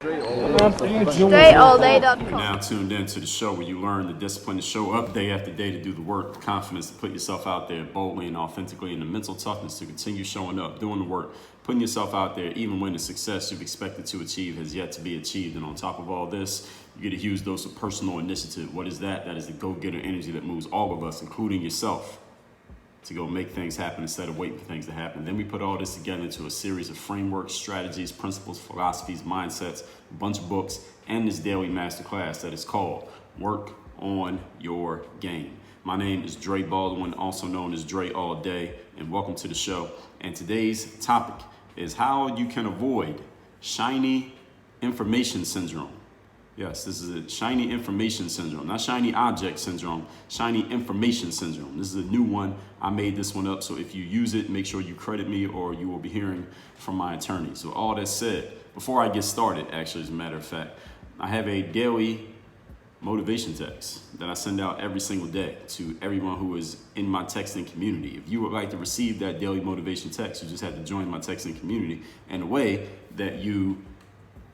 DreAllDay.com. Now tuned in to the show where you learn the discipline to show up day after day to do the work, the confidence to put yourself out there boldly and authentically, and the mental toughness to continue showing up, doing the work, putting yourself out there even when the success you've expected to achieve has yet to be achieved. And on top of all this, you get a huge dose of personal initiative. What is that? That is the go-getter energy that moves all of us, including yourself, to go make things happen instead of waiting for things to happen. Then we put all this together into a series of frameworks, strategies, principles, philosophies, mindsets, a bunch of books, and this daily masterclass that is called Work on Your Game. My name is Dre Baldwin, also known as Dre All Day, and welcome to the show. And today's topic is how you can avoid shiny information syndrome. Yes, this is a shiny information syndrome, not shiny object syndrome, shiny information syndrome. This is a new one. I made this one up, so if you use it, make sure you credit me or you will be hearing from my attorney. So all that said, before I get started, actually, as a matter of fact, I have a daily motivation text that I send out every single day to everyone who is in my texting community. If you would like to receive that daily motivation text, you just have to join my texting community. And the way that you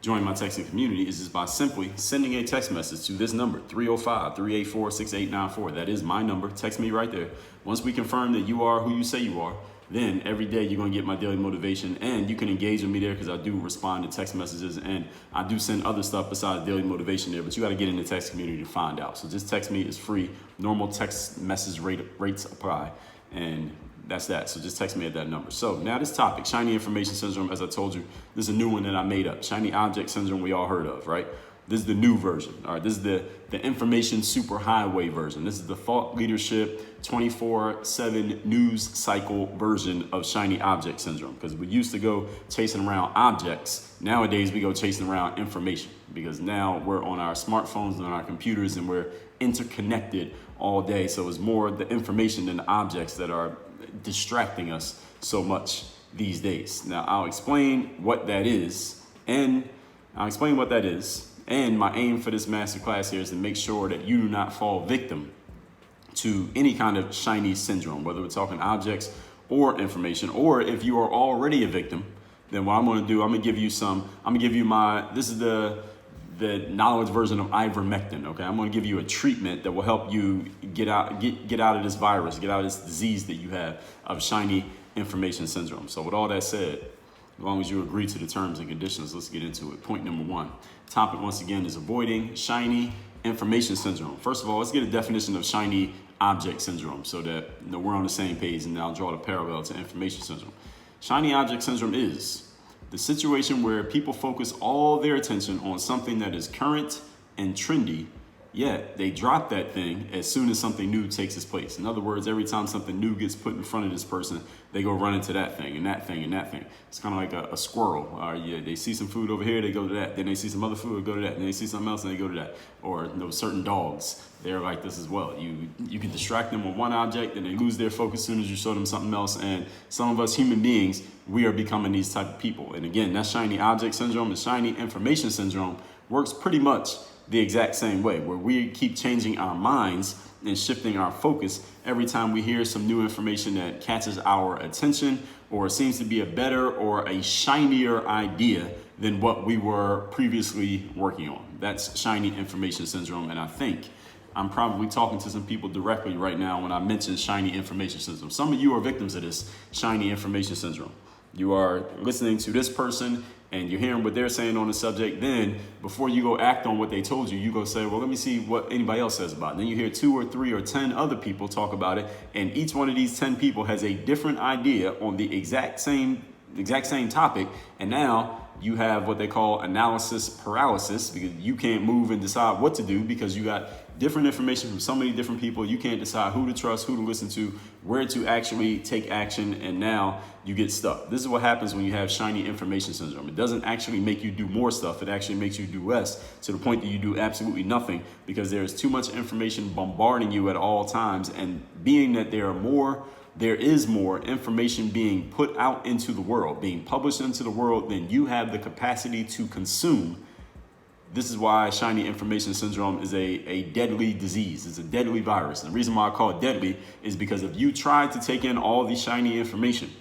join my texting community is just by simply sending a text message to this number, 305-384-6894. That is my number. Text me right there. Once we confirm that you are who you say you are, then every day you're going to get my daily motivation, and you can engage with me there because I do respond to text messages, and I do send other stuff besides daily motivation there, but you got to get in the text community to find out. So just text me. It's free. Normal text message rates apply, and that's that. So just text me at that number. So now this topic, shiny information syndrome, as I told you, this is a new one that I made up. Shiny object syndrome we all heard of, right? This is the new version. All right, this is the information superhighway version. This is the thought leadership 24/7 news cycle version of shiny object syndrome. Because we used to go chasing around objects. Nowadays we go chasing around information, because now we're on our smartphones and on our computers and we're interconnected all day. So it's more the information than the objects that are distracting us so much these days. Now I'll explain what that is, and my aim for this masterclass here is to make sure that you do not fall victim to any kind of shiny syndrome, whether we're talking objects or information, or if you are already a victim, then what I'm going to do, this is the knowledge version of ivermectin. Okay, I'm going to give you a treatment that will help you get out of this virus, get out of this disease that you have of shiny information syndrome. So with all that said, as long as you agree to the terms and conditions, let's get into it. Point number one. Topic once again is avoiding shiny information syndrome. First of all, let's get a definition of shiny object syndrome so that we're on the same page, and I'll draw the parallel to information syndrome. Shiny object syndrome is the situation where people focus all their attention on something that is current and trendy, yet they drop that thing as soon as something new takes its place. In other words, every time something new gets put in front of this person, they go run into that thing and that thing and that thing. It's kind of like a squirrel. They see some food over here, they go to that. Then they see some other food, they go to that. Then they see something else and they go to that. Or certain dogs, they're like this as well. You can distract them with one object and they lose their focus as soon as you show them something else. And some of us human beings, we are becoming these type of people. And again, that shiny object syndrome, the shiny information syndrome, works pretty much the exact same way, where we keep changing our minds and shifting our focus every time we hear some new information that catches our attention, or seems to be a better or a shinier idea than what we were previously working on. That's shiny information syndrome. And I think I'm probably talking to some people directly right now when I mention shiny information syndrome. Some of you are victims of this shiny information syndrome. You are listening to this person and you're hearing what they're saying on the subject. Then before you go act on what they told you, you go say, well, let me see what anybody else says about it. Then you hear 2 or 3 or 10 other people talk about it. And each one of these 10 people has a different idea on the exact same topic. And now you have what they call analysis paralysis, because you can't move and decide what to do because you got different information from so many different people. You can't decide who to trust, who to listen to, where to actually take action, and now you get stuck. This is what happens when you have shiny information syndrome. It doesn't actually make you do more stuff. It actually makes you do less, to the point that you do absolutely nothing, because there is too much information bombarding you at all times. And being that there is more information being put out into the world, being published into the world than you have the capacity to consume. This is why shiny information syndrome is a deadly disease. It's a deadly virus. And the reason why I call it deadly is because if you try to take in all the shiny information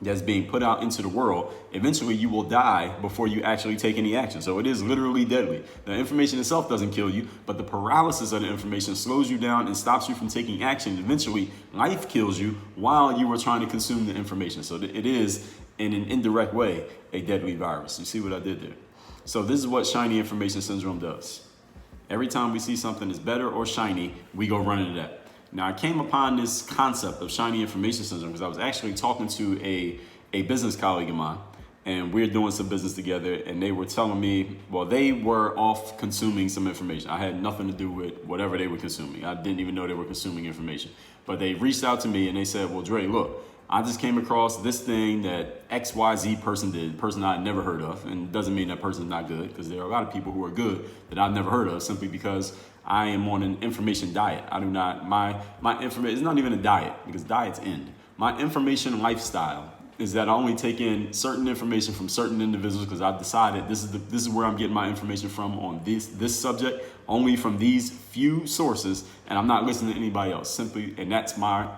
that's being put out into the world, eventually you will die before you actually take any action. So it is literally deadly. The information itself doesn't kill you, but the paralysis of the information slows you down and stops you from taking action. Eventually, life kills you while you were trying to consume the information. So it is, in an indirect way, a deadly virus. You see what I did there? So this is what shiny information syndrome does. Every time we see something that's better or shiny, we go run into that. Now, I came upon this concept of shiny information syndrome because I was actually talking to a business colleague of mine, and we're doing some business together, and they were telling me, well, they were off consuming some information. I had nothing to do with whatever they were consuming. I didn't even know they were consuming information. But they reached out to me, and they said, well, Dre, look, I just came across this thing that XYZ person did, person I had never heard of, and it doesn't mean that person's not good, because there are a lot of people who are good that I've never heard of simply because I am on an information diet. I do not, my information, it's not even a diet because diets end. My information lifestyle is that I only take in certain information from certain individuals because I've decided this is where I'm getting my information from on this subject, only from these few sources, and I'm not listening to anybody else simply, and that's my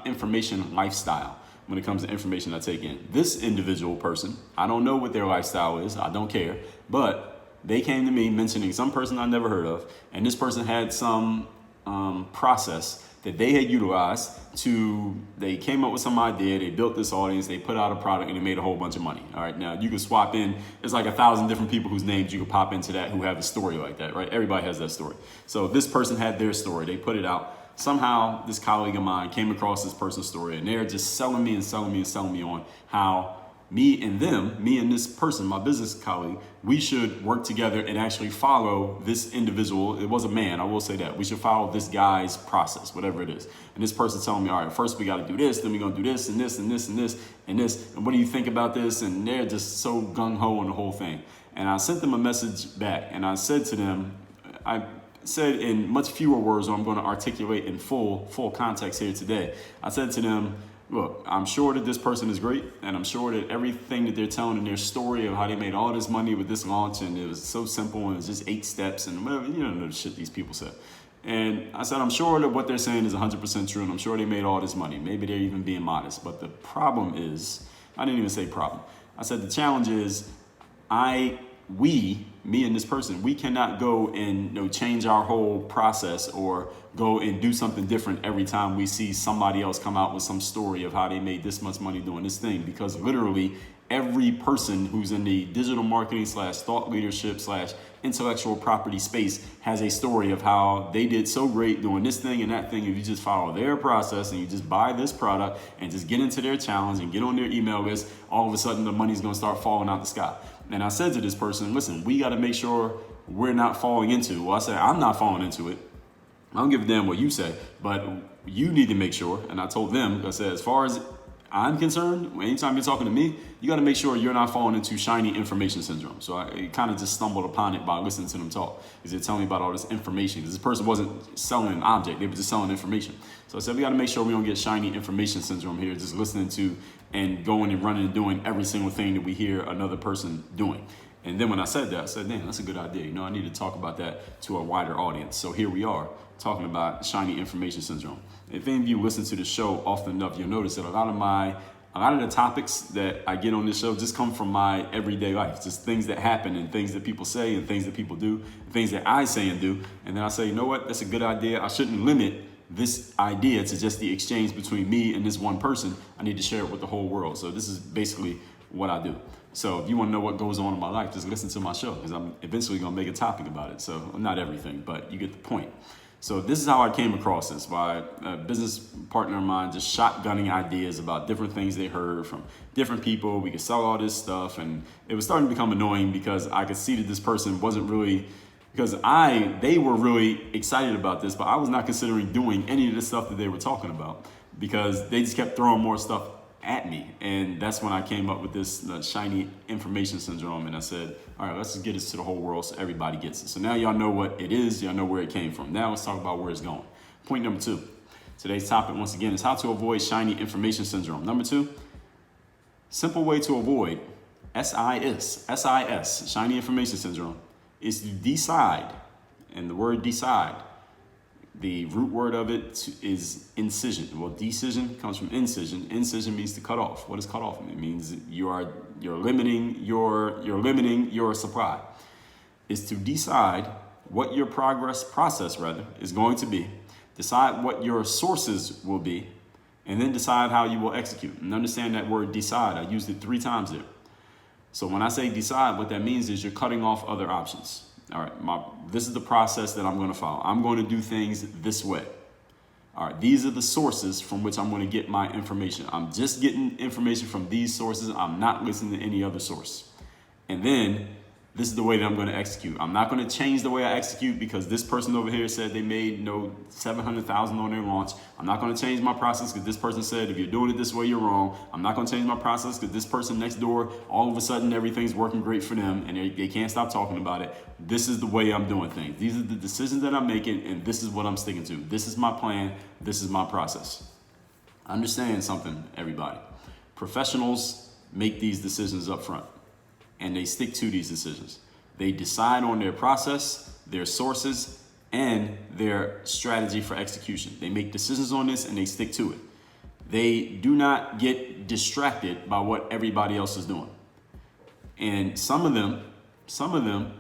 information lifestyle when it comes to information I take in. This individual person, I don't know what their lifestyle is, I don't care, but they came to me mentioning some person I never heard of, and this person had some process that they had utilized they came up with some idea, they built this audience, they put out a product, and they made a whole bunch of money. All right, now you can swap in, there's like 1,000 different people whose names you could pop into that who have a story like that, right? Everybody has that story. So this person had their story, they put it out. Somehow this colleague of mine came across this person's story, and they're just selling me on how me and this person, my business colleague, we should work together and actually follow this individual. It was a man, I will say that. We should follow this guy's process, whatever it is. And this person telling me, all right, first we got to do this, then we're going to do this and this and this and this and this. And what do you think about this? And they're just so gung-ho on the whole thing. And I sent them a message back, and I said to them, I said in much fewer words, I'm going to articulate in full context here today. I said to them, look, I'm sure that this person is great, and I'm sure that everything that they're telling in their story of how they made all this money with this launch, and it was so simple, and it was just 8 steps, and whatever, you don't know the shit these people said. And I said, I'm sure that what they're saying is 100% true, and I'm sure they made all this money. Maybe they're even being modest, but the problem is, I didn't even say problem. I said the challenge is, me and this person, we cannot go and change our whole process or go and do something different every time we see somebody else come out with some story of how they made this much money doing this thing, because literally every person who's in the digital marketing / thought leadership / intellectual property space has a story of how they did so great doing this thing and that thing. If you just follow their process and you just buy this product and just get into their challenge and get on their email list, all of a sudden the money's going to start falling out the sky. And I said to this person, listen, we got to make sure we're not falling into. Well, I said, I'm not falling into it. I don't give a damn what you say, but you need to make sure. And I told them, I said, as far as I'm concerned, anytime you're talking to me, you got to make sure you're not falling into shiny information syndrome. So I kind of just stumbled upon it by listening to them talk, because they're telling me about all this information. Because this person wasn't selling an object, they were just selling information. So I said, we got to make sure we don't get shiny information syndrome here, just listening to and going and running and doing every single thing that we hear another person doing. And then when I said that, I said, damn, that's a good idea. I need to talk about that to a wider audience. So here we are talking about shiny information syndrome. If any of you listen to the show often enough, you'll notice that a lot of the topics that I get on this show just come from my everyday life, just things that happen and things that people say and things that people do, things that I say and do. And then I say, you know what, that's a good idea. I shouldn't limit this idea to just the exchange between me and this one person. I need to share it with the whole world. So this is basically what I do. So if you want to know what goes on in my life, just listen to my show, because I'm eventually going to make a topic about it. So not everything, but you get the point. So this is how I came across this, by a business partner of mine just shotgunning ideas about different things they heard from different people. We could sell all this stuff, and it was starting to become annoying because I could see that this person wasn't really, because they were really excited about this, but I was not considering doing any of the stuff that they were talking about, because they just kept throwing more stuff at me. And that's when I came up with this shiny information syndrome. And I said, all right, let's just get this to the whole world so everybody gets it. So now y'all know what it is. Y'all know where it came from. Now let's talk about where it's going. Point number 2. Today's topic, once again, is how to avoid shiny information syndrome. Number 2, simple way to avoid SIS, shiny information syndrome, is to decide. And the word decide, The root word of it is incision. Well, decision comes from incision. Incision means to cut off. What does cut off mean? It means you're limiting your supply. Is to decide what your process is going to be, decide what your sources will be, and then decide how you will execute. And understand that word decide. I used it 3 times there. So when I say decide, what that means is you're cutting off other options. All right, this is the process that I'm going to follow. I'm going to do things this way. All right, these are the sources from which I'm going to get my information. I'm just getting information from these sources. I'm not listening to any other source. And then this is the way that I'm going to execute. I'm not going to change the way I execute because this person over here said they made $700,000 on their launch. I'm not going to change my process because this person said if you're doing it this way, you're wrong. I'm not going to change my process because this person next door, all of a sudden everything's working great for them and they can't stop talking about it. This is the way I'm doing things. These are the decisions that I'm making and this is what I'm sticking to. This is my plan. This is my process. Understand something, everybody. Professionals make these decisions up front. And they stick to these decisions. They decide on their process, their sources, and their strategy for execution. They make decisions on this and they stick to it. They do not get distracted by what everybody else is doing. And some of them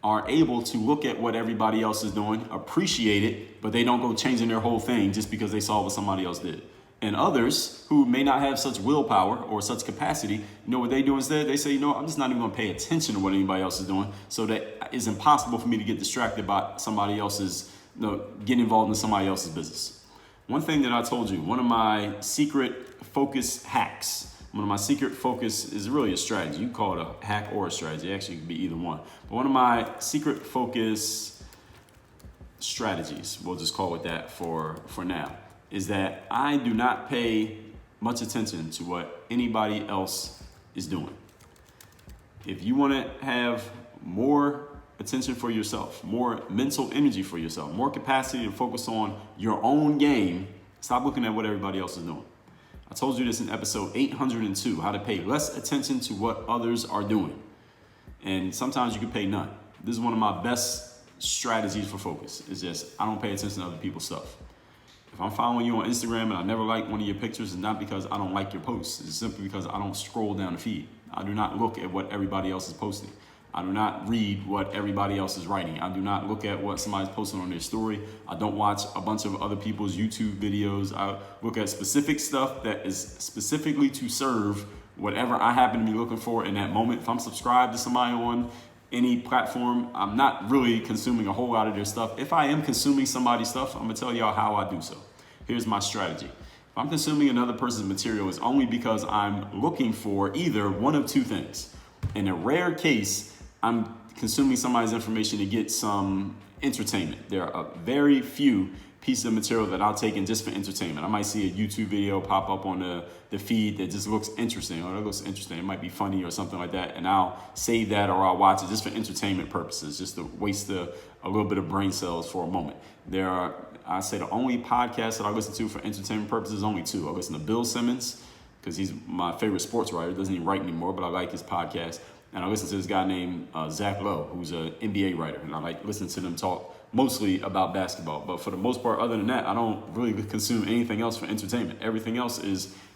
are able to look at what everybody else is doing, appreciate it, but they don't go changing their whole thing just because they saw what somebody else did. And others who may not have such willpower or such capacity, what they do instead? They say, I'm just not even going to pay attention to what anybody else is doing. So that it's impossible for me to get distracted by somebody else's, getting involved in somebody else's business. One thing that I told you, one of my secret focus hacks, is really a strategy. You can call it a hack or a strategy. It actually could be either one. But one of my secret focus strategies, we'll just call it that for now, is that I do not pay much attention to what anybody else is doing. If you want to have more attention for yourself, more mental energy for yourself, more capacity to focus on your own game, stop looking at what everybody else is doing. I told you this in episode 802, how to pay less attention to what others are doing. And sometimes you can pay none. This is one of my best strategies for focus. It's just, I don't pay attention to other people's stuff. If I'm following you on Instagram and I never like one of your pictures, it's not because I don't like your posts. It's simply because I don't scroll down the feed. I do not look at what everybody else is posting. I do not read what everybody else is writing. I do not look at what somebody's posting on their story. I don't watch a bunch of other people's YouTube videos. I look at specific stuff that is specifically to serve whatever I happen to be looking for in that moment. If I'm subscribed to somebody on any platform, I'm not really consuming a whole lot of their stuff. If I am consuming somebody's stuff, I'm gonna tell y'all how I do so. Here's my strategy. If I'm consuming another person's material, it's only because I'm looking for either one of two things. In a rare case, I'm consuming somebody's information to get some entertainment. There are very few pieces of material that I'll take in just for entertainment. I might see a YouTube video pop up on the feed that just looks interesting, or it looks interesting. It might be funny or something like that, and I'll save that or I'll watch it just for entertainment purposes, just to waste a little bit of brain cells for a moment. I say the only podcast that I listen to for entertainment purposes is only 2. I listen to Bill Simmons, because he's my favorite sports writer. Doesn't even write anymore, but I like his podcast. And I listen to this guy named Zach Lowe, who's an NBA writer. And I like listening to them talk mostly about basketball. But for the most part, other than that, I don't really consume anything else for entertainment. Everything else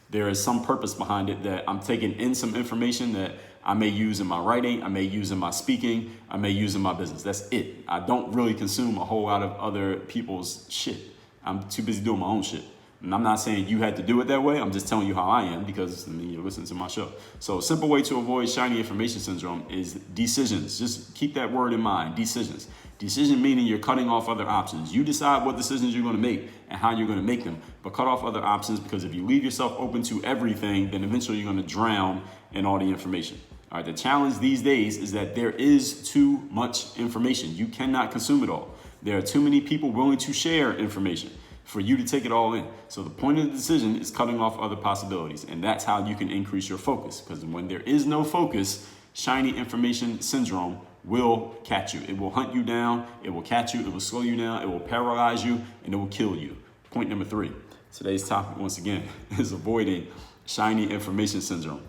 there is some purpose behind it, that I'm taking in some information that I may use in my writing, I may use in my speaking, I may use in my business. That's it. I don't really consume a whole lot of other people's shit. I'm too busy doing my own shit. And I'm not saying you had to do it that way. I'm just telling you how I am, because you're listening to my show. So a simple way to avoid shiny information syndrome is decisions. Just keep that word in mind, decisions. Decision meaning you're cutting off other options. You decide what decisions you're going to make and how you're going to make them, but cut off other options, because if you leave yourself open to everything, then eventually you're going to drown in all the information. All right, the challenge these days is that there is too much information. You cannot consume it all. There are too many people willing to share information for you to take it all in. So the point of the decision is cutting off other possibilities. And that's how you can increase your focus. Because when there is no focus, shiny information syndrome will catch you. It will hunt you down. It will catch you. It will slow you down. It will paralyze you, and it will kill you. Point number 3. Today's topic, once again, is avoiding shiny information syndrome.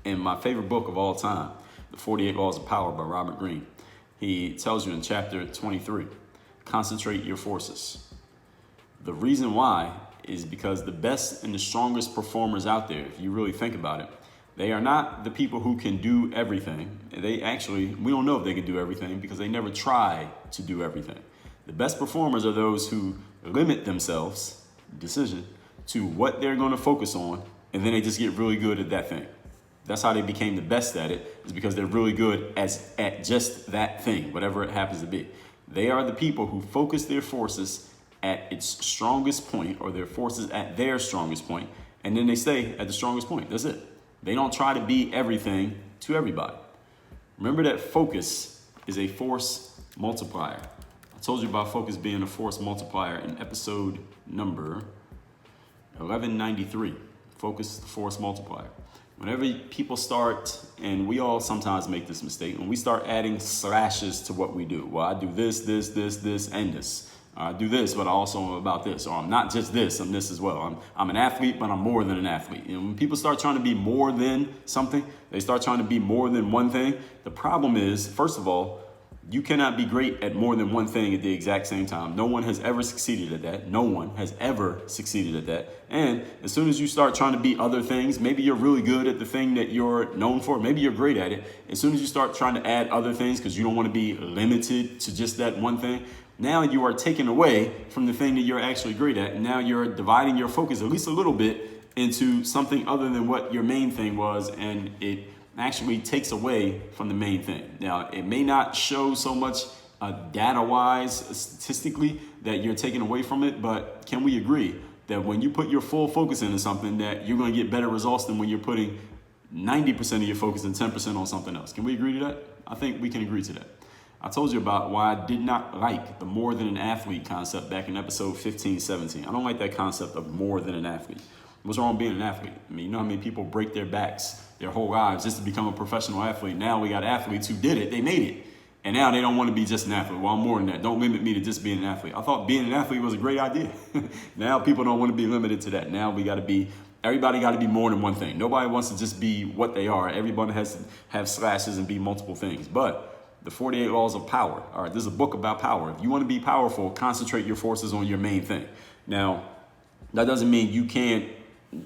In my favorite book of all time, The 48 Laws of Power by Robert Greene, he tells you in chapter 23, concentrate your forces. The reason why is because the best and the strongest performers out there, if you really think about it, they are not the people who can do everything. We don't know if they can do everything because they never try to do everything. The best performers are those who limit themselves, decision, to what they're going to focus on, and then they just get really good at that thing. That's how they became the best at it, is because they're really good at just that thing, whatever it happens to be. They are the people who focus their forces at its strongest point, or their forces at their strongest point, and then they stay at the strongest point. That's it. They don't try to be everything to everybody. Remember that focus is a force multiplier. I told you about focus being a force multiplier in episode number 1193. Focus, the force multiplier. Whenever people start, and we all sometimes make this mistake, when we start adding slashes to what we do. Well, I do this, and this. I do this, but I also am about this. Or I'm not just this, I'm this as well. I'm an athlete, but I'm more than an athlete. And when people start trying to be more than something, they start trying to be more than one thing. The problem is, first of all, you cannot be great at more than one thing at the exact same time. No one has ever succeeded at that. No one has ever succeeded at that. And as soon as you start trying to be other things, maybe you're really good at the thing that you're known for. Maybe you're great at it. As soon as you start trying to add other things because you don't want to be limited to just that one thing, now you are taken away from the thing that you're actually great at. And now you're dividing your focus at least a little bit into something other than what your main thing was. And it actually takes away from the main thing. Now, it may not show so much data-wise, statistically, that you're taking away from it, but can we agree that when you put your full focus into something, that you're going to get better results than when you're putting 90% of your focus and 10% on something else? Can we agree to that? I think we can agree to that. I told you about why I did not like the more than an athlete concept back in episode 15, 17. I don't like that concept of more than an athlete. What's wrong with being an athlete? I mean, you know how many people break their backs their whole lives just to become a professional athlete? Now we got athletes who did it, they made it. And now they don't want to be just an athlete. Well, I'm more than that. Don't limit me to just being an athlete. I thought being an athlete was a great idea. Now people don't want to be limited to that. Now everybody got to be more than one thing. Nobody wants to just be what they are. Everybody has to have slashes and be multiple things. But the 48 laws of power. All right, this is a book about power. If you want to be powerful, concentrate your forces on your main thing. Now, that doesn't mean you can't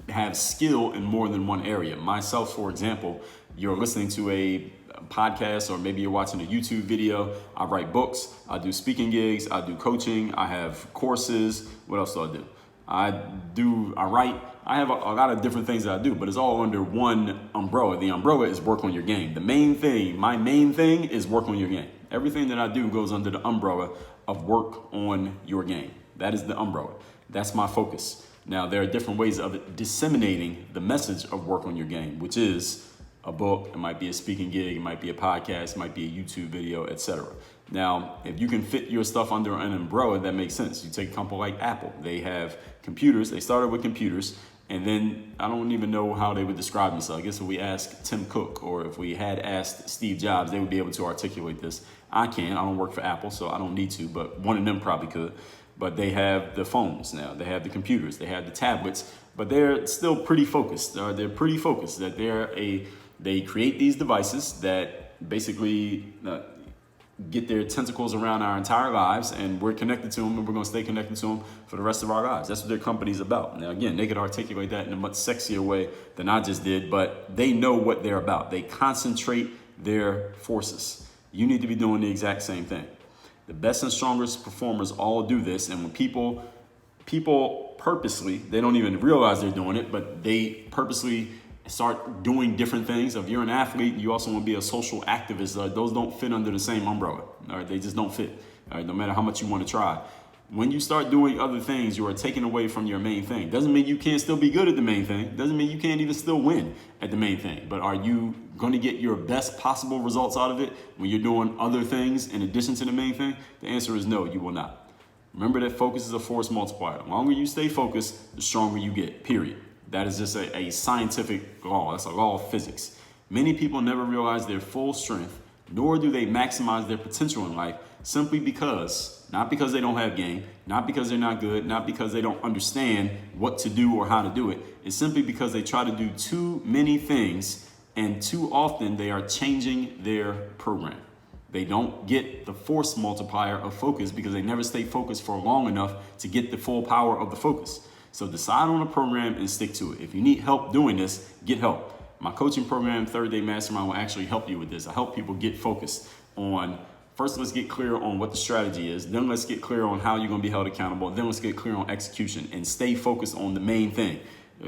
have skill in more than one area. Myself, for example, you're listening to a podcast, or maybe you're watching a YouTube video. I write books. I do speaking gigs. I do coaching. I have courses. What else do? I write. I have a lot of different things that I do, but it's all under one umbrella. The umbrella is work on your game. My main thing is work on your game. Everything that I do goes under the umbrella of work on your game. That is the umbrella. That's my focus. Now, there are different ways of disseminating the message of work on your game, which is a book, it might be a speaking gig, it might be a podcast, it might be a YouTube video, etc. Now, if you can fit your stuff under an umbrella, that makes sense. You take a company like Apple. They have computers. They started with computers. And then I don't even know how they would describe themselves. I guess if we asked Tim Cook, or if we had asked Steve Jobs, they would be able to articulate this. I can't. I don't work for Apple, so I don't need to, but one of them probably could. But they have the phones now. They have the computers. They have the tablets. But they're still pretty focused. They're pretty focused that they create these devices that basically get their tentacles around our entire lives, and we're connected to them, and we're going to stay connected to them for the rest of our lives. That's what their company's about. Now, again, they could articulate that in a much sexier way than I just did, but they know what they're about. They concentrate their forces. You need to be doing the exact same thing. The best and strongest performers all do this, and when people purposely, they don't even realize they're doing it, but they purposely start doing different things. If you're an athlete, you also want to be a social activist. Those don't fit under the same umbrella. All right, they just don't fit. All right, no matter how much you want to try. When you start doing other things, you are taking away from your main thing. Doesn't mean you can't still be good at the main thing. Doesn't mean you can't even still win at the main thing. But are you going to get your best possible results out of it when you're doing other things in addition to the main thing? The answer is no, you will not. Remember that focus is a force multiplier. The longer you stay focused, the stronger you get, period. That is just a scientific law. That's a law of physics. Many people never realize their full strength, nor do they maximize their potential in life, simply because, not because they don't have game, not because they're not good, not because they don't understand what to do or how to do it. It's simply because they try to do too many things, and too often they are changing their program. They don't get the force multiplier of focus because they never stay focused for long enough to get the full power of the focus. So decide on a program and stick to it. If you need help doing this, get help. My coaching program, 3rd Day Mastermind, will actually help you with this. I help people get focused on, first let's get clear on what the strategy is. Then let's get clear on how you're going to be held accountable. Then let's get clear on execution and stay focused on the main thing.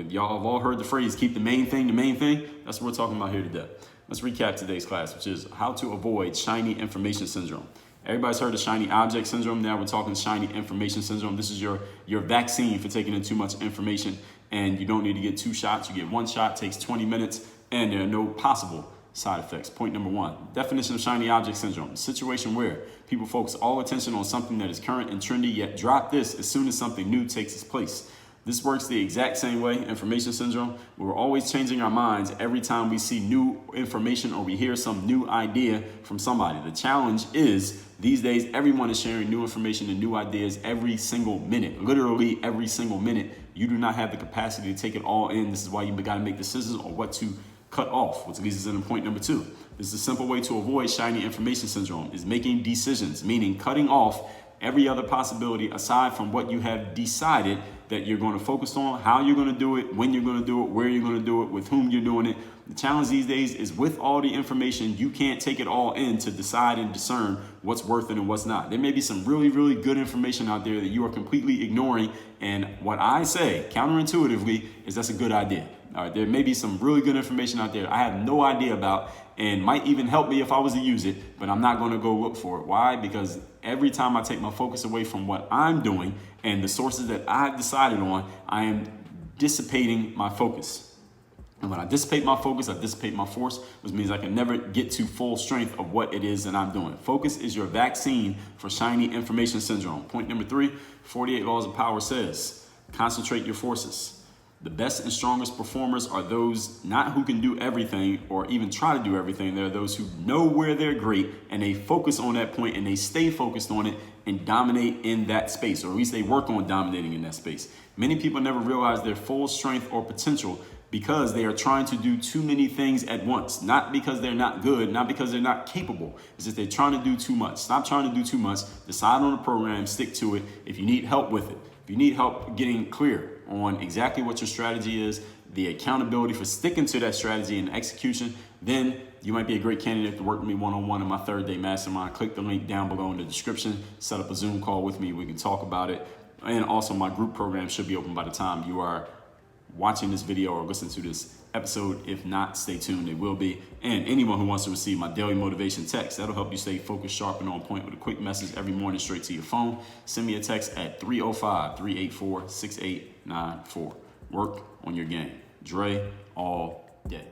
Y'all have all heard the phrase, keep the main thing the main thing. That's what we're talking about here today. Let's recap today's class, which is how to avoid shiny information syndrome. Everybody's heard of shiny object syndrome. Now we're talking shiny information syndrome. This is your vaccine for taking in too much information, and you don't need to get 2 shots. You get 1 shot, takes 20 minutes, and there are no possible side effects. Point number 1, definition of shiny object syndrome. A situation where people focus all attention on something that is current and trendy, yet drop this as soon as something new takes its place. This works the exact same way, information syndrome. We're always changing our minds every time we see new information or we hear some new idea from somebody. The challenge is, these days, everyone is sharing new information and new ideas every single minute, literally every single minute. You do not have the capacity to take it all in. This is why you got to make decisions on what to cut off, which leads us into point number 2. This is a simple way to avoid shiny information syndrome, is making decisions, meaning cutting off every other possibility aside from what you have decided that you're going to focus on, how you're going to do it, when you're going to do it, where you're going to do it, with whom you're doing it. The challenge these days is with all the information, you can't take it all in to decide and discern what's worth it and what's not. There may be some really, really good information out there that you are completely ignoring. And what I say counterintuitively is that's a good idea. All right, there may be some really good information out there I have no idea about and might even help me if I was to use it, but I'm not going to go look for it. Why? Because every time I take my focus away from what I'm doing and the sources that I've decided on, I am dissipating my focus. And when I dissipate my focus, I dissipate my force, which means I can never get to full strength of what it is that I'm doing. Focus is your vaccine for shiny information syndrome. Point number 3, 48 Laws of Power says, concentrate your forces. The best and strongest performers are those not who can do everything or even try to do everything. They're those who know where they're great and they focus on that point and they stay focused on it and dominate in that space, or at least they work on dominating in that space. Many people never realize their full strength or potential because they are trying to do too many things at once. Not because they're not good, not because they're not capable. It's just they're trying to do too much. Stop trying to do too much. Decide on a program, stick to it. If you need help with it, if you need help getting clear on exactly what your strategy is, the accountability for sticking to that strategy and execution, then you might be a great candidate to work with me one-on-one in my 3rd Day Mastermind. Click the link down below in the description. Set up a Zoom call with me. We can talk about it. And also my group program should be open by the time you are watching this video or listening to this episode. If not, stay tuned. It will be. And anyone who wants to receive my daily motivation text, that'll help you stay focused, sharp, and on point with a quick message every morning straight to your phone. Send me a text at 305-384-6894. Work on your game. Dre all day.